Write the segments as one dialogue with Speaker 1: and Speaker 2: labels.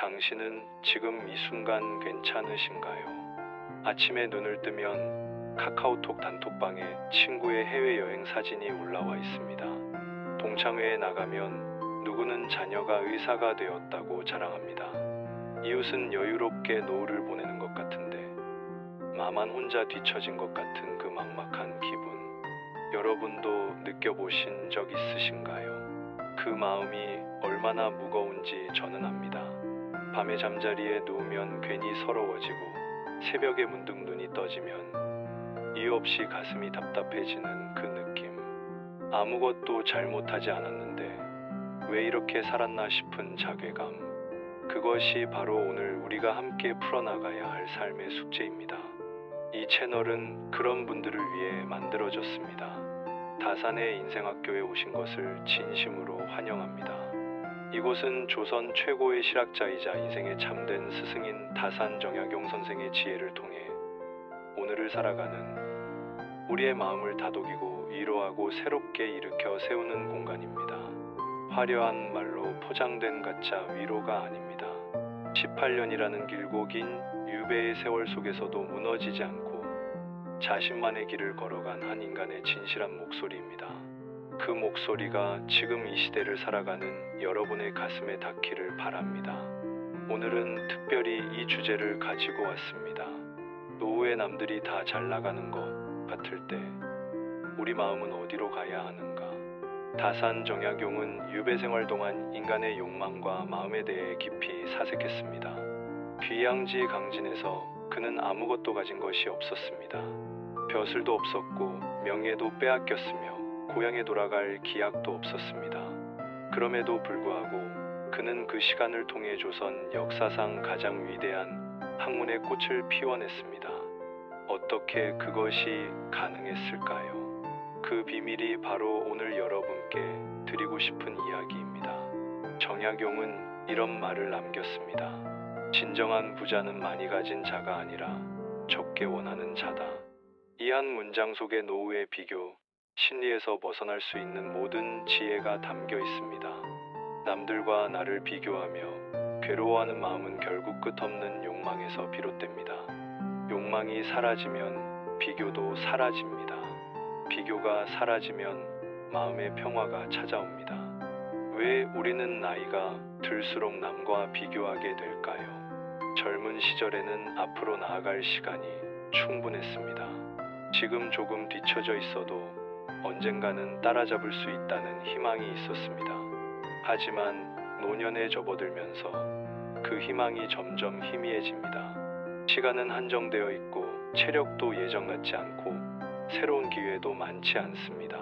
Speaker 1: 당신은 지금 이 순간 괜찮으신가요? 아침에 눈을 뜨면 카카오톡 단톡방에 친구의 해외여행 사진이 올라와 있습니다. 동창회에 나가면 누구는 자녀가 의사가 되었다고 자랑합니다. 이웃은 여유롭게 노을을 보내는 것 같은데 나만 혼자 뒤처진 것 같은 그 막막한 기분, 여러분도 느껴보신 적 있으신가요? 그 마음이 얼마나 무거운지 저는 압니다. 밤에 잠자리에 누우면 괜히 서러워지고 새벽에 문득 눈이 떠지면 이유 없이 가슴이 답답해지는 그 느낌. 아무것도 잘못하지 않았는데 왜 이렇게 살았나 싶은 자괴감. 그것이 바로 오늘 우리가 함께 풀어나가야 할 삶의 숙제입니다. 이 채널은 그런 분들을 위해 만들어졌습니다. 다산의 인생학교에 오신 것을 진심으로 환영합니다. 이곳은 조선 최고의 실학자이자 인생의 참된 스승인 다산 정약용 선생의 지혜를 통해 오늘을 살아가는 우리의 마음을 다독이고 위로하고 새롭게 일으켜 세우는 공간입니다. 화려한 말로 포장된 가짜 위로가 아닙니다. 18년이라는 길고 긴 유배의 세월 속에서도 무너지지 않고 자신만의 길을 걸어간 한 인간의 진실한 목소리입니다. 그 목소리가 지금 이 시대를 살아가는 여러분의 가슴에 닿기를 바랍니다. 오늘은 특별히 이 주제를 가지고 왔습니다. 노후에 남들이 다 잘 나가는 것 같을 때 우리 마음은 어디로 가야 하는가? 다산 정약용은 유배 생활 동안 인간의 욕망과 마음에 대해 깊이 사색했습니다. 귀양지 강진에서 그는 아무것도 가진 것이 없었습니다. 벼슬도 없었고 명예도 빼앗겼으며 고향에 돌아갈 기약도 없었습니다. 그럼에도 불구하고 그는 그 시간을 통해 조선 역사상 가장 위대한 학문의 꽃을 피워냈습니다. 어떻게 그것이 가능했을까요? 그 비밀이 바로 오늘 여러분께 드리고 싶은 이야기입니다. 정약용은 이런 말을 남겼습니다. 진정한 부자는 많이 가진 자가 아니라 적게 원하는 자다. 이 한 문장 속에 노후의 비교, 심리에서 벗어날 수 있는 모든 지혜가 담겨 있습니다. 남들과 나를 비교하며 괴로워하는 마음은 결국 끝없는 욕망에서 비롯됩니다. 욕망이 사라지면 비교도 사라집니다. 비교가 사라지면 마음의 평화가 찾아옵니다. 왜 우리는 나이가 들수록 남과 비교하게 될까요? 젊은 시절에는 앞으로 나아갈 시간이 충분했습니다. 지금 조금 뒤처져 있어도 언젠가는 따라잡을 수 있다는 희망이 있었습니다. 하지만 노년에 접어들면서 그 희망이 점점 희미해집니다. 시간은 한정되어 있고 체력도 예전 같지 않고 새로운 기회도 많지 않습니다.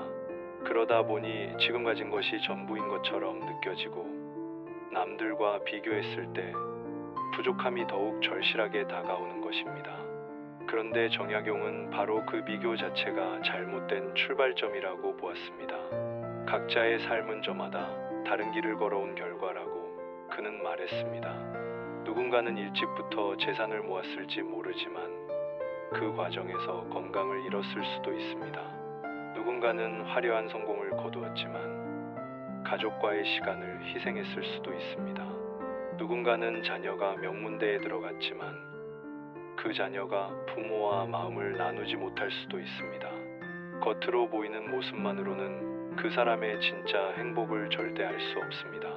Speaker 1: 그러다 보니 지금 가진 것이 전부인 것처럼 느껴지고 남들과 비교했을 때 부족함이 더욱 절실하게 다가오는 것입니다. 그런데 정약용은 바로 그 비교 자체가 잘못된 출발점이라고 보았습니다. 각자의 삶은 저마다 다른 길을 걸어온 결과라고 그는 말했습니다. 누군가는 일찍부터 재산을 모았을지 모르지만 그 과정에서 건강을 잃었을 수도 있습니다. 누군가는 화려한 성공을 거두었지만 가족과의 시간을 희생했을 수도 있습니다. 누군가는 자녀가 명문대에 들어갔지만 그 자녀가 부모와 마음을 나누지 못할 수도 있습니다. 겉으로 보이는 모습만으로는 그 사람의 진짜 행복을 절대 알 수 없습니다.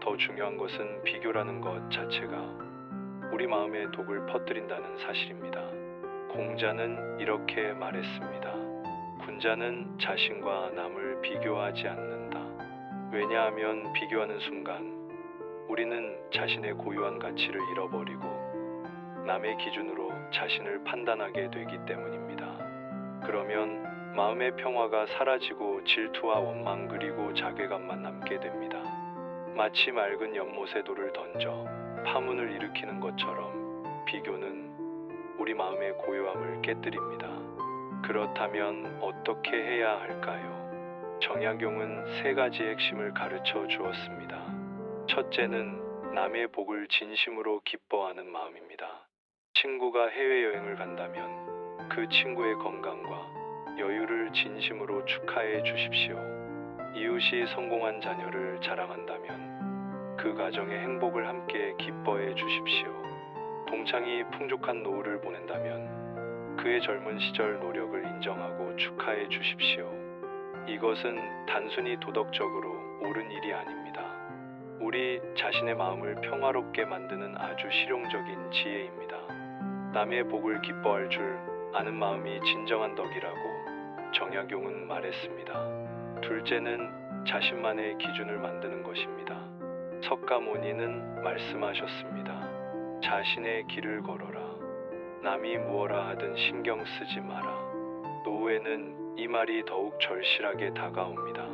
Speaker 1: 더 중요한 것은 비교라는 것 자체가 우리 마음에 독을 퍼뜨린다는 사실입니다. 공자는 이렇게 말했습니다. 군자는 자신과 남을 비교하지 않는다. 왜냐하면 비교하는 순간 우리는 자신의 고유한 가치를 잃어버리고 남의 기준으로 자신을 판단하게 되기 때문입니다. 그러면 마음의 평화가 사라지고 질투와 원망 그리고 자괴감만 남게 됩니다. 마치 맑은 연못에 돌을 던져 파문을 일으키는 것처럼 비교는 우리 마음의 고요함을 깨뜨립니다. 그렇다면 어떻게 해야 할까요? 정약용은 세 가지 핵심을 가르쳐 주었습니다. 첫째는 남의 복을 진심으로 기뻐하는 마음입니다. 친구가 해외여행을 간다면 그 친구의 건강과 여유를 진심으로 축하해 주십시오. 이웃이 성공한 자녀를 자랑한다면 그 가정의 행복을 함께 기뻐해 주십시오. 동창이 풍족한 노후를 보낸다면 그의 젊은 시절 노력을 인정하고 축하해 주십시오. 이것은 단순히 도덕적으로 옳은 일이 아닙니다. 우리 자신의 마음을 평화롭게 만드는 아주 실용적인 지혜입니다. 남의 복을 기뻐할 줄 아는 마음이 진정한 덕이라고 정약용은 말했습니다. 둘째는 자신만의 기준을 만드는 것입니다. 석가모니는 말씀하셨습니다. 자신의 길을 걸어라. 남이 무엇라 하든 신경 쓰지 마라. 노후에는 이 말이 더욱 절실하게 다가옵니다.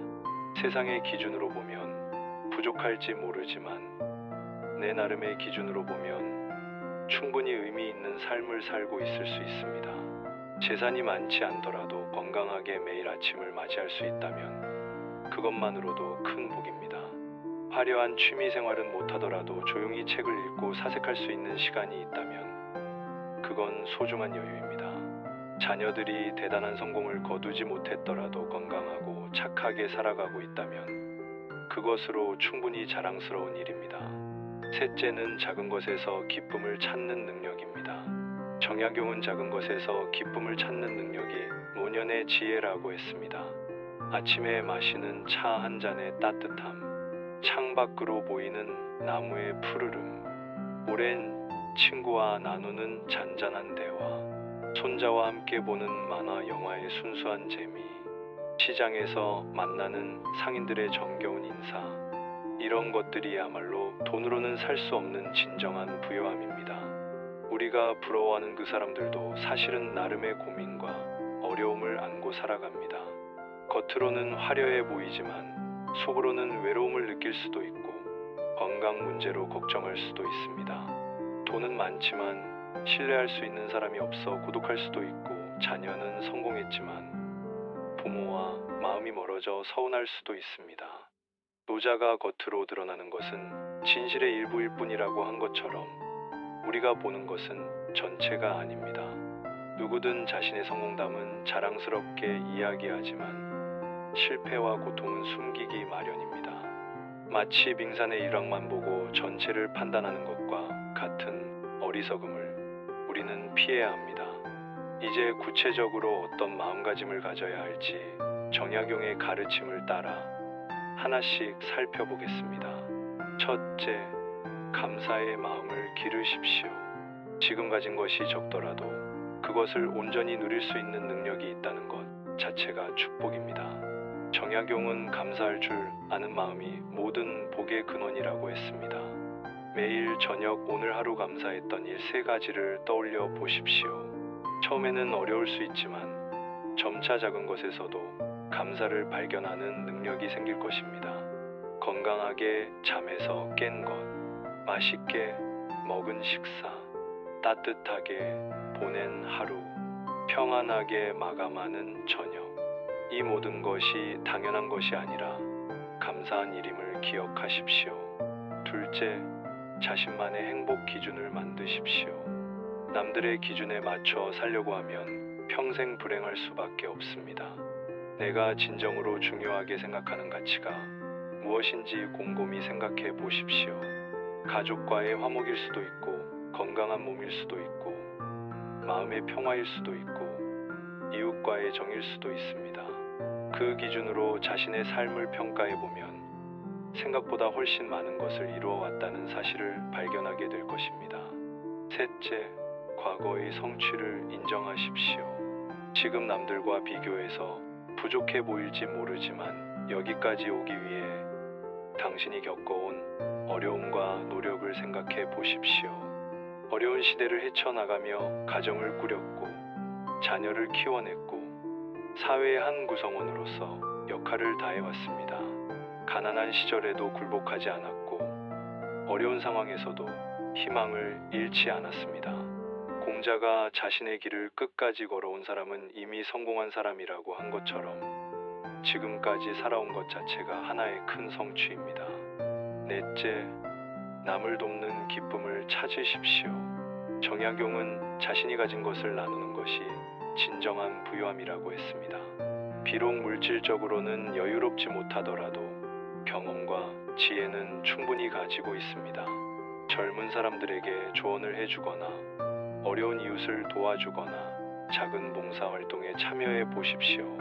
Speaker 1: 세상의 기준으로 보면 부족할지 모르지만 내 나름의 기준으로 보면 충분히 의미 있는 삶을 살고 있을 수 있습니다. 재산이 많지 않더라도 건강하게 매일 아침을 맞이할 수 있다면 그것만으로도 큰 복입니다. 화려한 취미 생활은 못하더라도 조용히 책을 읽고 사색할 수 있는 시간이 있다면 그건 소중한 여유입니다. 자녀들이 대단한 성공을 거두지 못했더라도 건강하고 착하게 살아가고 있다면 그것으로 충분히 자랑스러운 일입니다. 셋째는 작은 것에서 기쁨을 찾는 능력입니다. 정약용은 작은 것에서 기쁨을 찾는 능력이 노년의 지혜라고 했습니다. 아침에 마시는 차 한 잔의 따뜻함, 창밖으로 보이는 나무의 푸르름, 오랜 친구와 나누는 잔잔한 대화, 손자와 함께 보는 만화 영화의 순수한 재미, 시장에서 만나는 상인들의 정겨운 인사, 이런 것들이야말로 돈으로는 살 수 없는 진정한 부요함입니다. 우리가 부러워하는 그 사람들도 사실은 나름의 고민과 어려움을 안고 살아갑니다. 겉으로는 화려해 보이지만 속으로는 외로움을 느낄 수도 있고 건강 문제로 걱정할 수도 있습니다. 돈은 많지만 신뢰할 수 있는 사람이 없어 고독할 수도 있고 자녀는 성공했지만 부모와 마음이 멀어져 서운할 수도 있습니다. 노자가 겉으로 드러나는 것은 진실의 일부일 뿐이라고 한 것처럼 우리가 보는 것은 전체가 아닙니다. 누구든 자신의 성공담은 자랑스럽게 이야기하지만 실패와 고통은 숨기기 마련입니다. 마치 빙산의 일각만 보고 전체를 판단하는 것과 같은 어리석음을 우리는 피해야 합니다. 이제 구체적으로 어떤 마음가짐을 가져야 할지 정약용의 가르침을 따라 하나씩 살펴보겠습니다. 첫째, 감사의 마음을 기르십시오. 지금 가진 것이 적더라도 그것을 온전히 누릴 수 있는 능력이 있다는 것 자체가 축복입니다. 정약용은 감사할 줄 아는 마음이 모든 복의 근원이라고 했습니다. 매일 저녁 오늘 하루 감사했던 일 3가지를 떠올려 보십시오. 처음에는 어려울 수 있지만 점차 작은 것에서도 감사를 발견하는 능력이 생길 것입니다. 건강하게 잠에서 깬 것, 맛있게 먹은 식사, 따뜻하게 보낸 하루, 평안하게 마감하는 저녁. 이 모든 것이 당연한 것이 아니라 감사한 일임을 기억하십시오. 둘째, 자신만의 행복 기준을 만드십시오. 남들의 기준에 맞춰 살려고 하면 평생 불행할 수밖에 없습니다. 내가 진정으로 중요하게 생각하는 가치가 무엇인지 곰곰이 생각해 보십시오. 가족과의 화목일 수도 있고 건강한 몸일 수도 있고 마음의 평화일 수도 있고 이웃과의 정일 수도 있습니다. 그 기준으로 자신의 삶을 평가해 보면 생각보다 훨씬 많은 것을 이루어 왔다는 사실을 발견하게 될 것입니다. 셋째, 과거의 성취를 인정하십시오. 지금 남들과 비교해서 부족해 보일지 모르지만 여기까지 오기 위해 당신이 겪어온 어려움과 노력을 생각해 보십시오. 어려운 시대를 헤쳐나가며 가정을 꾸렸고 자녀를 키워냈고 사회의 한 구성원으로서 역할을 다해왔습니다. 가난한 시절에도 굴복하지 않았고 어려운 상황에서도 희망을 잃지 않았습니다. 공자가 자신의 길을 끝까지 걸어온 사람은 이미 성공한 사람이라고 한 것처럼 지금까지 살아온 것 자체가 하나의 큰 성취입니다. 넷째, 남을 돕는 기쁨을 찾으십시오. 정약용은 자신이 가진 것을 나누는 것이 진정한 부유함이라고 했습니다. 비록 물질적으로는 여유롭지 못하더라도 경험과 지혜는 충분히 가지고 있습니다. 젊은 사람들에게 조언을 해주거나 어려운 이웃을 도와주거나 작은 봉사활동에 참여해 보십시오.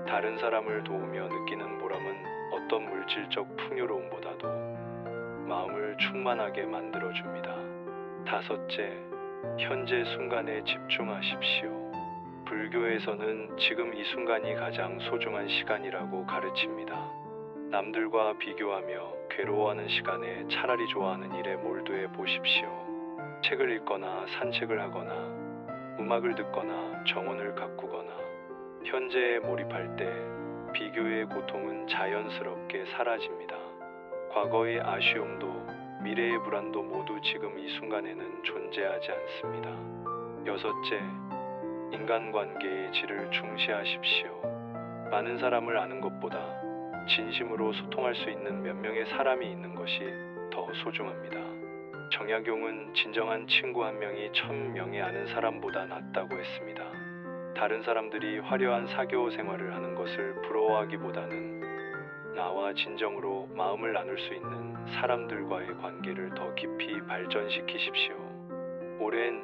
Speaker 1: 다른 사람을 도우며 느끼는 보람은 어떤 물질적 풍요로움보다도 마음을 충만하게 만들어줍니다. 다섯째, 현재 순간에 집중하십시오. 불교에서는 지금 이 순간이 가장 소중한 시간이라고 가르칩니다. 남들과 비교하며 괴로워하는 시간에 차라리 좋아하는 일에 몰두해 보십시오. 책을 읽거나 산책을 하거나 음악을 듣거나 정원을 가꾸거나 현재에 몰입할 때 비교의 고통은 자연스럽게 사라집니다. 과거의 아쉬움도 미래의 불안도 모두 지금 이 순간에는 존재하지 않습니다. 여섯째, 인간관계의 질을 중시하십시오. 많은 사람을 아는 것보다 진심으로 소통할 수 있는 몇 명의 사람이 있는 것이 더 소중합니다. 정약용은 진정한 친구 한 명이 1000명의 아는 사람보다 낫다고 했습니다. 다른 사람들이 화려한 사교 생활을 하는 것을 부러워하기보다는 나와 진정으로 마음을 나눌 수 있는 사람들과의 관계를 더 깊이 발전시키십시오. 오랜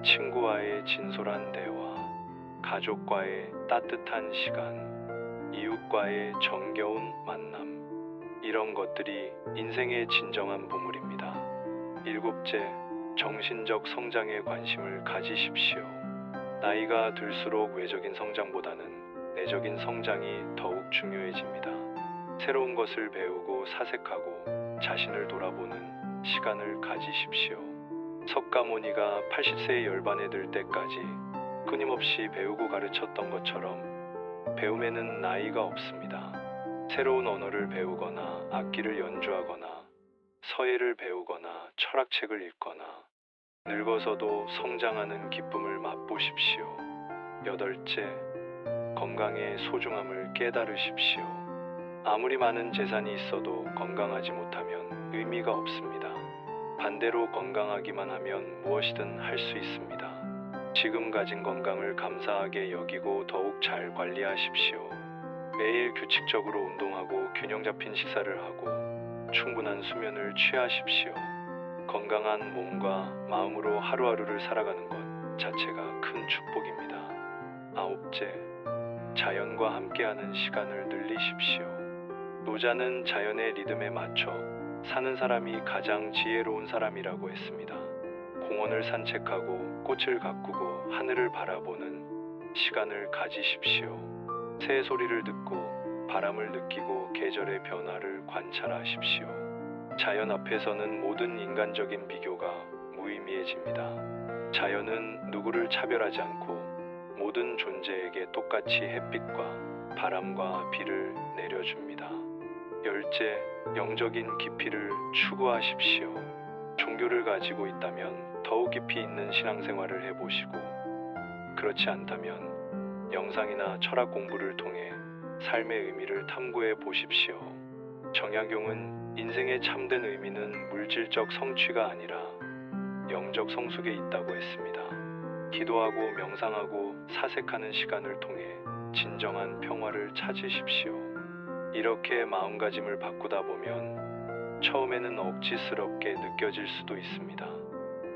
Speaker 1: 친구와의 진솔한 대화, 가족과의 따뜻한 시간, 이웃과의 정겨운 만남, 이런 것들이 인생의 진정한 보물입니다. 일곱째, 정신적 성장에 관심을 가지십시오. 나이가 들수록 외적인 성장보다는 내적인 성장이 더욱 중요해집니다. 새로운 것을 배우고 사색하고 자신을 돌아보는 시간을 가지십시오. 석가모니가 80세에 열반에 들 때까지 끊임없이 배우고 가르쳤던 것처럼 배움에는 나이가 없습니다. 새로운 언어를 배우거나 악기를 연주하거나 서예를 배우거나 철학책을 읽거나 늙어서도 성장하는 기쁨을 맛보십시오. 여덟째, 건강의 소중함을 깨달으십시오. 아무리 많은 재산이 있어도 건강하지 못하면 의미가 없습니다. 반대로 건강하기만 하면 무엇이든 할 수 있습니다. 지금 가진 건강을 감사하게 여기고 더욱 잘 관리하십시오. 매일 규칙적으로 운동하고 균형 잡힌 식사를 하고 충분한 수면을 취하십시오. 건강한 몸과 마음으로 하루하루를 살아가는 것 자체가 큰 축복입니다. 아홉째, 자연과 함께하는 시간을 늘리십시오. 노자는 자연의 리듬에 맞춰 사는 사람이 가장 지혜로운 사람이라고 했습니다. 공원을 산책하고 꽃을 가꾸고 하늘을 바라보는 시간을 가지십시오. 새 소리를 듣고 바람을 느끼고 계절의 변화를 관찰하십시오. 자연 앞에서는 모든 인간적인 비교가 무의미해집니다. 자연은 누구를 차별하지 않고 모든 존재에게 똑같이 햇빛과 바람과 비를 내려줍니다. 열째, 영적인 깊이를 추구하십시오. 종교를 가지고 있다면 더욱 깊이 있는 신앙생활을 해보시고, 그렇지 않다면 영상이나 철학 공부를 통해 삶의 의미를 탐구해 보십시오. 정약용은 인생의 참된 의미는 물질적 성취가 아니라 영적 성숙에 있다고 했습니다. 기도하고 명상하고 사색하는 시간을 통해 진정한 평화를 찾으십시오. 이렇게 마음가짐을 바꾸다 보면 처음에는 억지스럽게 느껴질 수도 있습니다.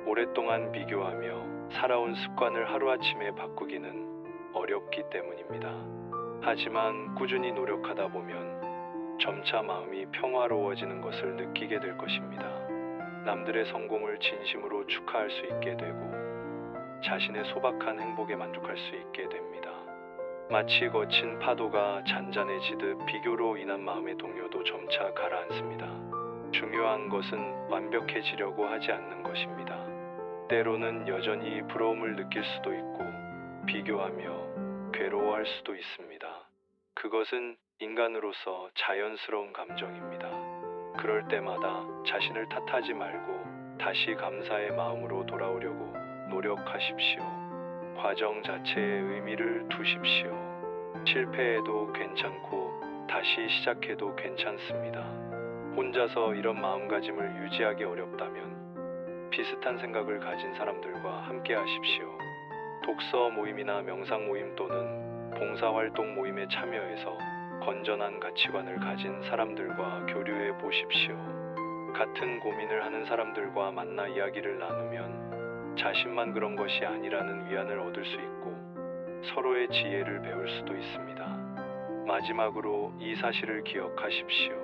Speaker 1: 오랫동안 비교하며 살아온 습관을 하루아침에 바꾸기는 어렵기 때문입니다. 하지만 꾸준히 노력하다 보면 점차 마음이 평화로워지는 것을 느끼게 될 것입니다. 남들의 성공을 진심으로 축하할 수 있게 되고 자신의 소박한 행복에 만족할 수 있게 됩니다. 마치 거친 파도가 잔잔해지듯 비교로 인한 마음의 동요도 점차 가라앉습니다. 중요한 것은 완벽해지려고 하지 않는 것입니다. 때로는 여전히 부러움을 느낄 수도 있고 비교하며 괴로워할 수도 있습니다. 그것은 인간으로서 자연스러운 감정입니다. 그럴 때마다 자신을 탓하지 말고 다시 감사의 마음으로 돌아오려고 노력하십시오. 과정 자체에 의미를 두십시오. 실패해도 괜찮고 다시 시작해도 괜찮습니다. 혼자서 이런 마음가짐을 유지하기 어렵다면 비슷한 생각을 가진 사람들과 함께 하십시오. 독서 모임이나 명상 모임 또는 봉사활동 모임에 참여해서 건전한 가치관을 가진 사람들과 교류해 보십시오. 같은 고민을 하는 사람들과 만나 이야기를 나누면 자신만 그런 것이 아니라는 위안을 얻을 수 있고 서로의 지혜를 배울 수도 있습니다. 마지막으로 이 사실을 기억하십시오.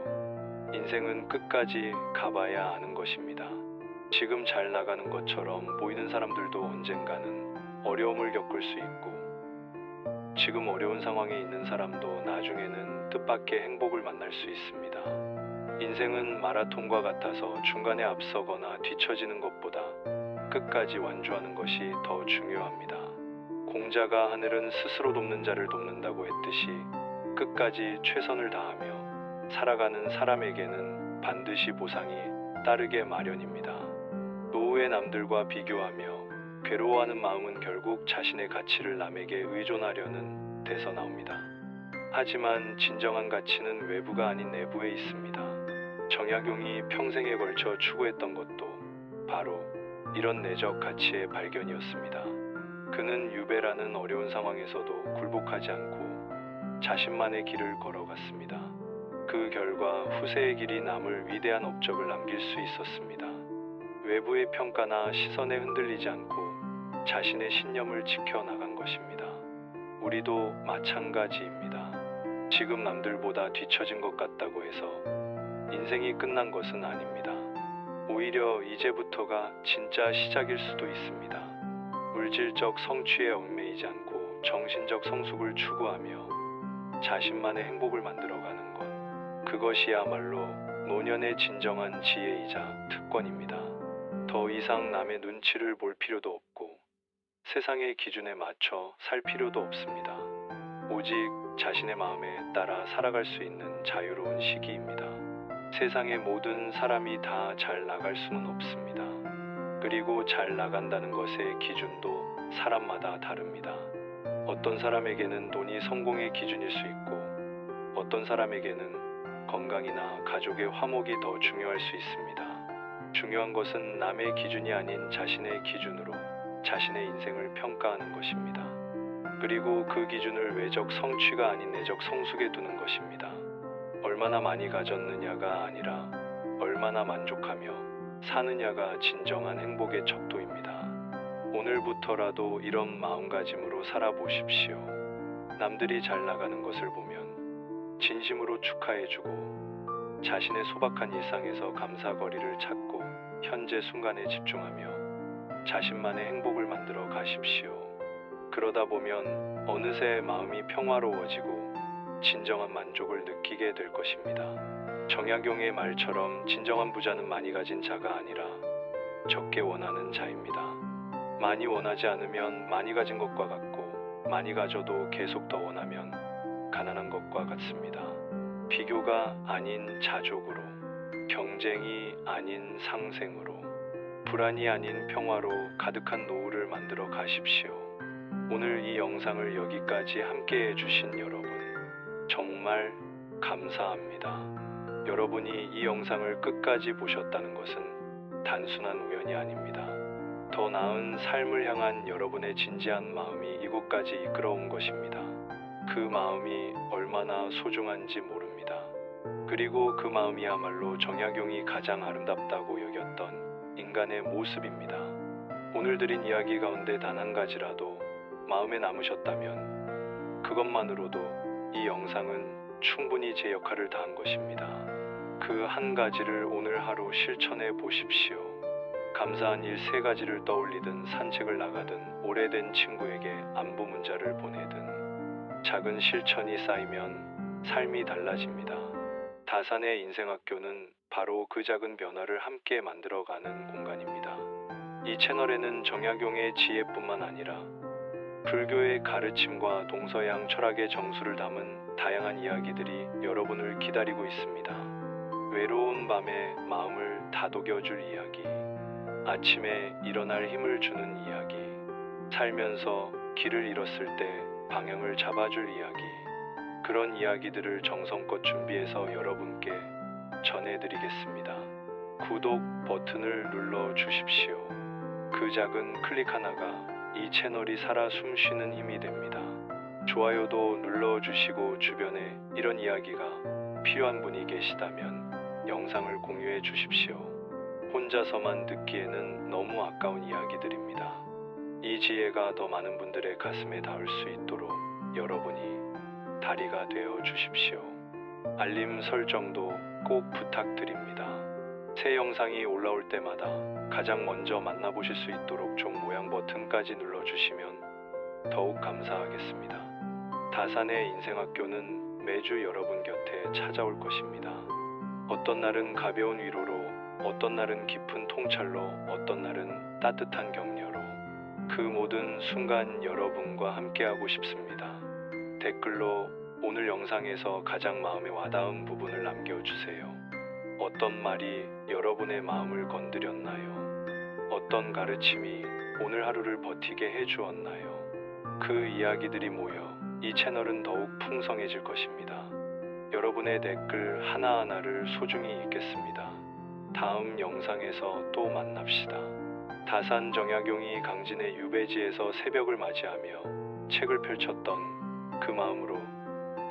Speaker 1: 인생은 끝까지 가봐야 아는 것입니다. 지금 잘 나가는 것처럼 보이는 사람들도 언젠가는 어려움을 겪을 수 있고 지금 어려운 상황에 있는 사람도 나중에는 뜻밖의 행복을 만날 수 있습니다. 인생은 마라톤과 같아서 중간에 앞서거나 뒤처지는 것보다 끝까지 완주하는 것이 더 중요합니다. 공자가 하늘은 스스로 돕는 자를 돕는다고 했듯이 끝까지 최선을 다하며 살아가는 사람에게는 반드시 보상이 따르게 마련입니다. 노후의 남들과 비교하며 괴로워하는 마음은 결국 자신의 가치를 남에게 의존하려는 데서 나옵니다. 하지만 진정한 가치는 외부가 아닌 내부에 있습니다. 정약용이 평생에 걸쳐 추구했던 것도 바로 이런 내적 가치의 발견이었습니다. 그는 유배라는 어려운 상황에서도 굴복하지 않고 자신만의 길을 걸어갔습니다. 그 결과 후세의 길이 남을 위대한 업적을 남길 수 있었습니다. 외부의 평가나 시선에 흔들리지 않고 자신의 신념을 지켜나간 것입니다. 우리도 마찬가지입니다. 지금 남들보다 뒤처진 것 같다고 해서 인생이 끝난 것은 아닙니다. 오히려 이제부터가 진짜 시작일 수도 있습니다. 물질적 성취에 얽매이지 않고 정신적 성숙을 추구하며 자신만의 행복을 만들어가는 것. 그것이야말로 노년의 진정한 지혜이자 특권입니다. 더 이상 남의 눈치를 볼 필요도 없고 세상의 기준에 맞춰 살 필요도 없습니다. 오직 자신의 마음에 따라 살아갈 수 있는 자유로운 시기입니다. 세상의 모든 사람이 다 잘 나갈 수는 없습니다. 그리고 잘 나간다는 것의 기준도 사람마다 다릅니다. 어떤 사람에게는 돈이 성공의 기준일 수 있고 어떤 사람에게는 건강이나 가족의 화목이 더 중요할 수 있습니다. 중요한 것은 남의 기준이 아닌 자신의 기준으로 자신의 인생을 평가하는 것입니다. 그리고 그 기준을 외적 성취가 아닌 내적 성숙에 두는 것입니다. 얼마나 많이 가졌느냐가 아니라 얼마나 만족하며 사느냐가 진정한 행복의 척도입니다. 오늘부터라도 이런 마음가짐으로 살아보십시오. 남들이 잘 나가는 것을 보면 진심으로 축하해주고 자신의 소박한 일상에서 감사거리를 찾고 현재 순간에 집중하며 자신만의 행복을 만들어 가십시오. 그러다 보면 어느새 마음이 평화로워지고 진정한 만족을 느끼게 될 것입니다. 정약용의 말처럼 진정한 부자는 많이 가진 자가 아니라 적게 원하는 자입니다. 많이 원하지 않으면 많이 가진 것과 같고 많이 가져도 계속 더 원하면 가난한 것과 같습니다. 비교가 아닌 자족으로, 경쟁이 아닌 상생으로, 불안이 아닌 평화로 가득한 노후를 만들어 가십시오. 오늘 이 영상을 여기까지 함께 해주신 여러분 정말 감사합니다. 여러분이 이 영상을 끝까지 보셨다는 것은 단순한 우연이 아닙니다. 더 나은 삶을 향한 여러분의 진지한 마음이 이곳까지 이끌어온 것입니다. 그 마음이 얼마나 소중한지 모릅니다. 그리고 그 마음이야말로 정약용이 가장 아름답다고 여겼던 인간의 모습입니다. 오늘 드린 이야기 가운데 단 한 가지라도 마음에 남으셨다면 그것만으로도 이 영상은 충분히 제 역할을 다한 것입니다. 그 한 가지를 오늘 하루 실천해 보십시오. 감사한 일 3가지를 떠올리든 산책을 나가든 오래된 친구에게 안부 문자를 보내든 작은 실천이 쌓이면 삶이 달라집니다. 다산의 인생학교는 바로 그 작은 변화를 함께 만들어가는 공간입니다. 이 채널에는 정약용의 지혜뿐만 아니라 불교의 가르침과 동서양 철학의 정수를 담은 다양한 이야기들이 여러분을 기다리고 있습니다. 외로운 밤에 마음을 다독여줄 이야기, 아침에 일어날 힘을 주는 이야기, 살면서 길을 잃었을 때 방향을 잡아줄 이야기, 그런 이야기들을 정성껏 준비해서 여러분께 전해드리겠습니다. 구독 버튼을 눌러 주십시오. 그 작은 클릭 하나가 이 채널이 살아 숨쉬는 힘이 됩니다. 좋아요도 눌러주시고 주변에 이런 이야기가 필요한 분이 계시다면 영상을 공유해 주십시오. 혼자서만 듣기에는 너무 아까운 이야기들입니다. 이 지혜가 더 많은 분들의 가슴에 닿을 수 있도록 여러분이 다리가 되어 주십시오. 알림 설정도 꼭 부탁드립니다. 새 영상이 올라올 때마다 가장 먼저 만나보실 수 있도록 종 모양 버튼까지 눌러주시면 더욱 감사하겠습니다. 다산의 인생학교는 매주 여러분 곁에 찾아올 것입니다. 어떤 날은 가벼운 위로로, 어떤 날은 깊은 통찰로, 어떤 날은 따뜻한 격려로 그 모든 순간 여러분과 함께하고 싶습니다. 댓글로 오늘 영상에서 가장 마음에 와닿은 부분을 남겨주세요. 어떤 말이 여러분의 마음을 건드렸나요? 어떤 가르침이 오늘 하루를 버티게 해주었나요? 그 이야기들이 모여 이 채널은 더욱 풍성해질 것입니다. 여러분의 댓글 하나하나를 소중히 읽겠습니다. 다음 영상에서 또 만납시다. 다산 정약용이 강진의 유배지에서 새벽을 맞이하며 책을 펼쳤던 그 마음으로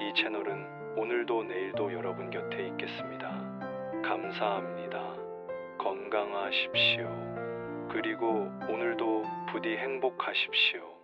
Speaker 1: 이 채널은 오늘도 내일도 여러분 곁에 있겠습니다. 감사합니다. 건강하십시오. 그리고 오늘도 부디 행복하십시오.